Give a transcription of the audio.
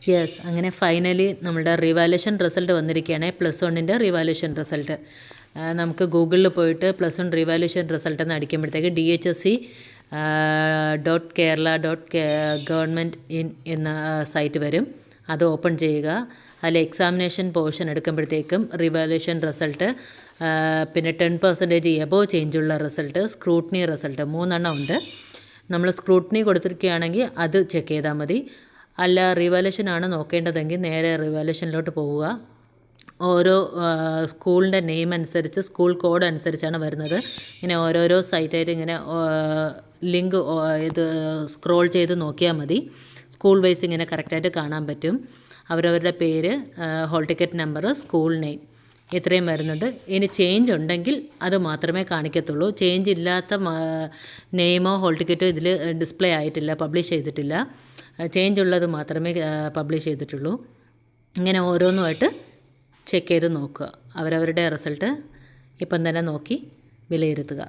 Yes, അങ്ങനെ finally നമ്മുടെ revaluation result വന്നിരിക്കുകയാണ്. +1 റിവാലുവേഷൻ റിസൾട്ട്. നമുക്ക് ഗൂഗിളിൽ പോയിട്ട് +1 റിവാലുവേഷൻ റിസൾട്ട് എന്ന് അടിക്കുമ്പോഴത്തേക്ക് dhsc.kerala.government.in എന്ന സൈറ്റ് വരും. അത് ഓപ്പൺ ചെയ്യുക. അതിൽ എക്സാമിനേഷൻ പോർഷൻ എടുക്കുമ്പോഴത്തേക്കും റിവാലുവേഷൻ റിസൾട്ട്, പിന്നെ 10% എബോവ് ചേഞ്ചുള്ള റിസൾട്ട്, സ്ക്രൂട്ടിനി റിസൾട്ട് 3 ഉണ്ട്. നമ്മൾ സ്ക്രൂട്ടിനി കൊടുത്തിരിക്കുകയാണെങ്കിൽ അത് ചെക്ക് ചെയ്താൽ മതി. അല്ല റിവാലുവേഷനാണ് നോക്കേണ്ടതെങ്കിൽ നേരെ റിവാലുവേഷനിലോട്ട് പോവുക. ഓരോ സ്കൂളിൻ്റെ നെയിം അനുസരിച്ച്, സ്കൂൾ കോഡ് അനുസരിച്ചാണ് വരുന്നത്. ഇങ്ങനെ ഓരോരോ സൈറ്റായിട്ട് ഇങ്ങനെ ലിങ്ക് ഇത് സ്ക്രോൾ ചെയ്ത് നോക്കിയാൽ മതി. സ്കൂൾ വൈസ് ഇങ്ങനെ കറക്റ്റായിട്ട് കാണാൻ പറ്റും. അവരവരുടെ പേര്, hall ticket number, school name ഇത്രയും വരുന്നുണ്ട്. ഇനി ചേഞ്ച് ഉണ്ടെങ്കിൽ അത് മാത്രമേ കാണിക്കത്തുള്ളൂ. ചേഞ്ച് ഇല്ലാത്ത നെയിമോ ഹോൾ ടിക്കറ്റോ ഇതിൽ ഡിസ്പ്ലേ ആയിട്ടില്ല, പബ്ലിഷ് ചെയ്തിട്ടില്ല. ചേഞ്ച് ഉള്ളത് മാത്രമേ പബ്ലിഷ് ചെയ്തിട്ടുള്ളൂ. ഇങ്ങനെ ഓരോന്നുമായിട്ട് ചെക്ക് ചെയ്ത് നോക്കുക. അവരവരുടെ റിസൾട്ട് ഇപ്പം തന്നെ നോക്കി വിലയിരുത്തുക.